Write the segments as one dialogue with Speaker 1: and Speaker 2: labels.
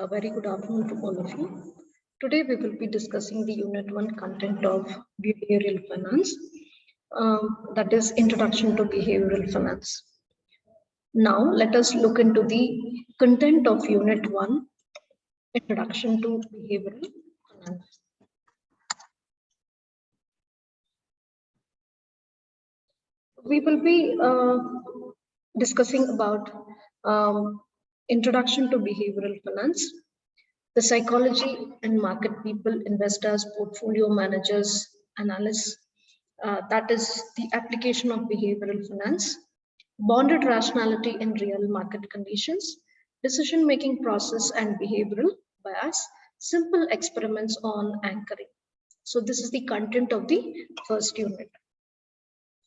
Speaker 1: A very good afternoon to all of you. Today we will be discussing the Unit 1 content of Behavioral Finance, that is Introduction to Behavioral Finance. Now let us look into the content of Unit 1, Introduction to Behavioral Finance. We will be discussing about Introduction to Behavioral Finance, the psychology and market people, investors, portfolio managers, analysts, that is the application of behavioral finance, bonded rationality in real market conditions, decision-making process and behavioral bias, simple experiments on anchoring. So this is the content of the first unit.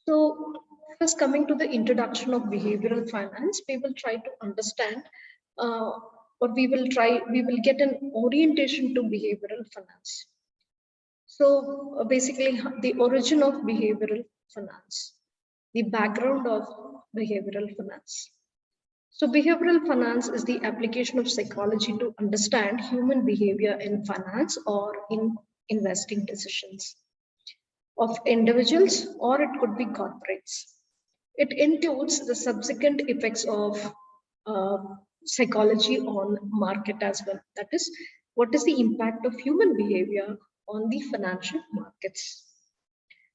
Speaker 1: So first, coming to the introduction of behavioral finance, we will try to understand or we will get an orientation to behavioral finance. So basically the origin of behavioral finance, the background of behavioral finance. So behavioral finance is the application of psychology to understand human behavior in finance or in investing decisions of individuals, or it could be corporates. It includes the subsequent effects of psychology on market as well. That is, what is the impact of human behavior on the financial markets?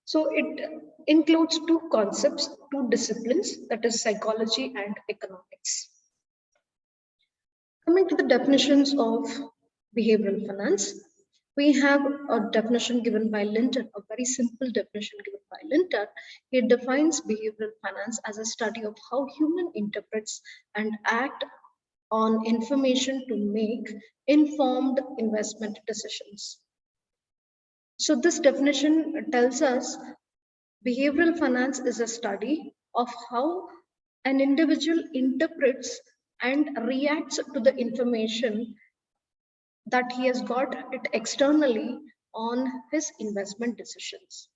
Speaker 1: So it includes two concepts, two disciplines, that is psychology and economics. Coming to the definitions of behavioral finance, we have a definition given by Linton, a very simple definition given by Linton. It defines behavioral finance as a study of how human interprets and act on information to make informed investment decisions. So this definition tells us behavioral finance is a study of how an individual interprets and reacts to the information that he has got it externally on his investment decisions.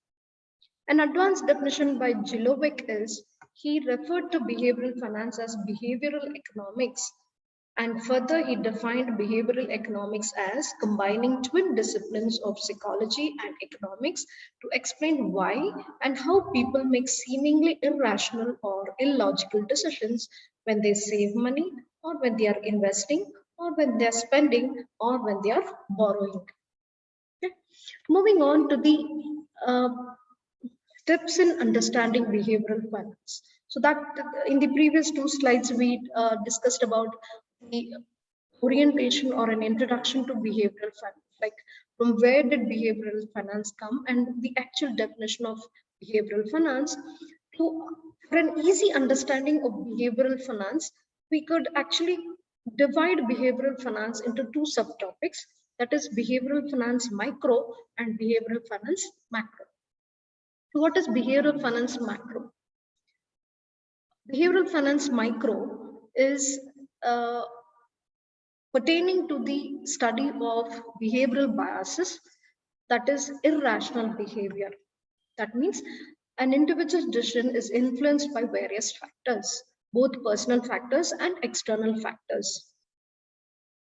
Speaker 1: An advanced definition by Gilovic is he referred to behavioral finance as behavioral economics, and further he defined behavioral economics as combining twin disciplines of psychology and economics to explain why and how people make seemingly irrational or illogical decisions when they save money or when they are investing or when they are spending or when they are borrowing. Okay. Moving on to the steps in understanding behavioral finance. So that in the previous two slides, we discussed about the orientation or an introduction to behavioral finance, like from where did behavioral finance come and the actual definition of behavioral finance. For an easy understanding of behavioral finance, we could actually divide behavioral finance into two subtopics, that is behavioral finance micro and behavioral finance macro. So what is behavioral finance macro? Behavioral finance micro is pertaining to the study of behavioral biases, that is irrational behavior. That means an individual's decision is influenced by various factors, both personal factors and external factors.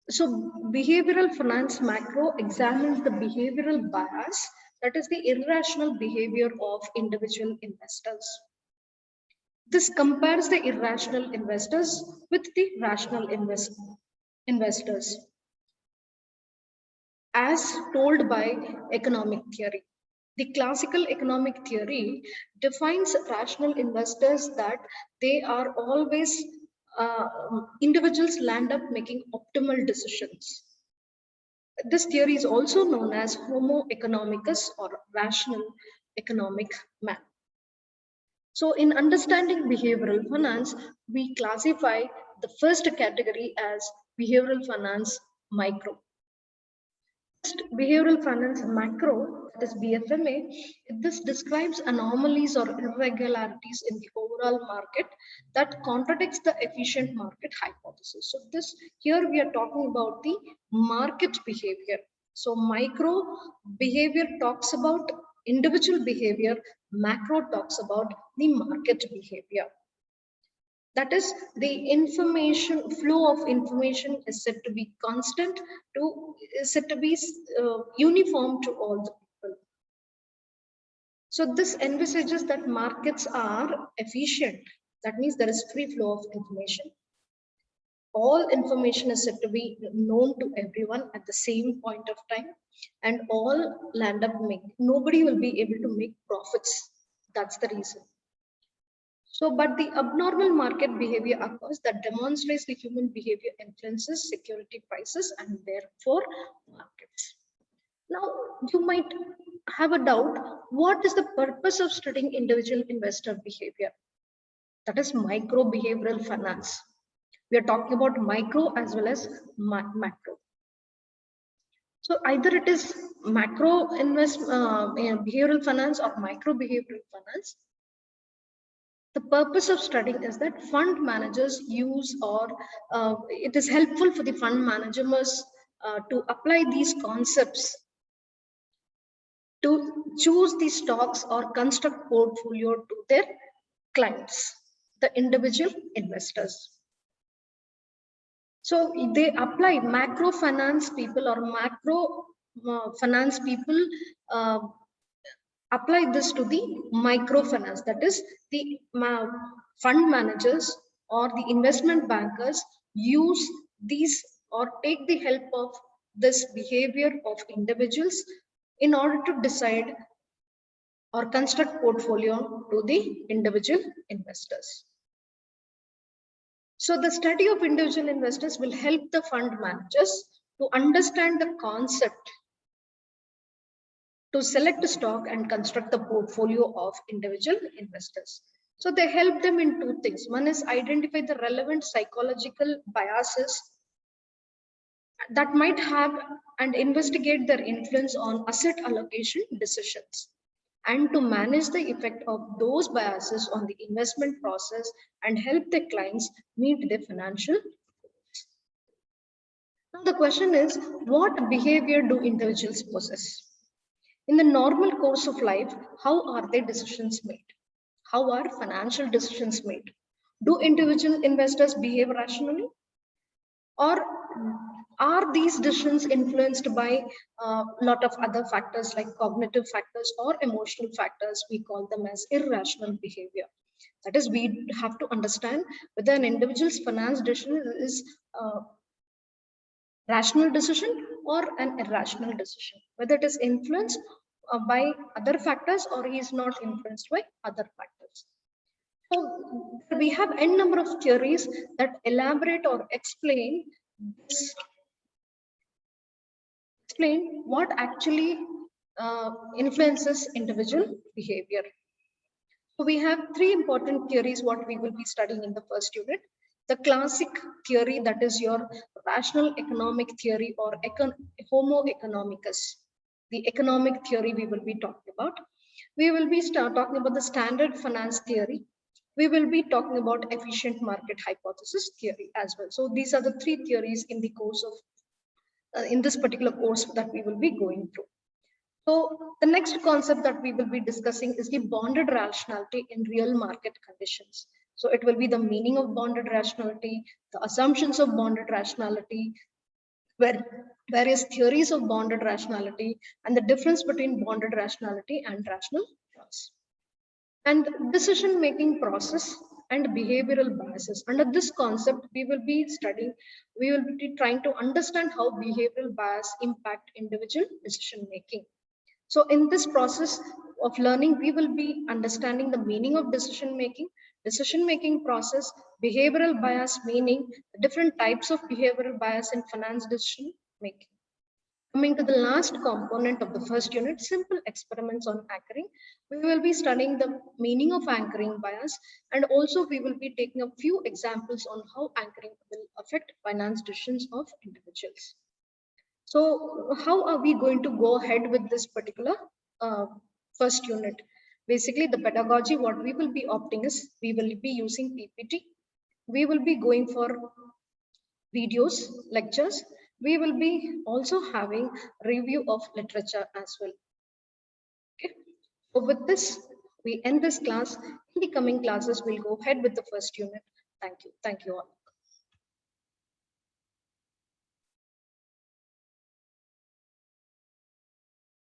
Speaker 1: So behavioral finance macro examines the behavioral bias, that is the irrational behavior of individual investors. This compares the irrational investors with the rational investors as told by economic theory. The classical economic theory defines rational investors that they are always individuals land up making optimal decisions. This theory is also known as Homo economicus or rational economic man. So in understanding behavioral finance, we classify the first category as behavioral finance micro. Behavioral finance macro, that is BFMA, this describes anomalies or irregularities in the overall market that contradicts the efficient market hypothesis. So this here we are talking about the market behavior. So micro behavior talks about individual behavior, macro talks about the market behavior. That is, the information flow of information is said to be constant, is said to be uniform to all the people. So this envisages that markets are efficient. That means there is free flow of information. All information is said to be known to everyone at the same point of time, and all land up nobody will be able to make profits. That's the reason. So, but the abnormal market behavior occurs that demonstrates the human behavior influences security prices and therefore markets. Now, you might have a doubt, what is the purpose of studying individual investor behavior? That is micro behavioral finance. We are talking about micro as well as macro. So either it is macro behavioral finance or micro behavioral finance. The purpose of studying is that fund managers use, or it is helpful for the fund managers to apply these concepts to choose the stocks or construct portfolio to their clients, the individual investors. So they apply macro finance people or macro finance people apply this to the microfinance, that is the fund managers or the investment bankers use these or take the help of this behavior of individuals in order to decide or construct portfolio to the individual investors. So the study of individual investors will help the fund managers to understand the concept to select a stock and construct the portfolio of individual investors. So they help them in two things. One is identify the relevant psychological biases that might have and investigate their influence on asset allocation decisions, and to manage the effect of those biases on the investment process and help their clients meet their financial goals. Now the question is, what behavior do individuals possess? In the normal course of life, how are their decisions made? How are financial decisions made? Do individual investors behave rationally? Or are these decisions influenced by a lot of other factors like cognitive factors or emotional factors? We call them as irrational behavior. That is, we have to understand whether an individual's finance decision is rational decision or an irrational decision, whether it is influenced by other factors or he is not influenced by other factors. So we have n number of theories that elaborate or explain what actually influences individual behavior. So we have three important theories what we will be studying in the first unit. The classic theory, that is your rational economic theory or Homo economicus. The economic theory we will be talking about. We will be talking about the standard finance theory. We will be talking about efficient market hypothesis theory as well. So these are the three theories in the course of in this particular course that we will be going through. So the next concept that we will be discussing is the bonded rationality in real market conditions. So it will be the meaning of bonded rationality, the assumptions of bonded rationality, various theories of bonded rationality, and the difference between bonded rationality and rational choice. And decision-making process and behavioral biases. Under this concept, we will be trying to understand how behavioral bias impact individual decision-making. So in this process of learning, we will be understanding the meaning of decision-making process, behavioral bias meaning, different types of behavioral bias in finance decision-making. Coming to the last component of the first unit, simple experiments on anchoring, we will be studying the meaning of anchoring bias, and also we will be taking a few examples on how anchoring will affect finance decisions of individuals. So how are we going to go ahead with this particular first unit? Basically, the pedagogy, what we will be opting is, we will be using PPT. We will be going for videos, lectures. We will be also having review of literature as well. Okay. So with this, we end this class. In the coming classes, we'll go ahead with the first unit. Thank you. Thank you all.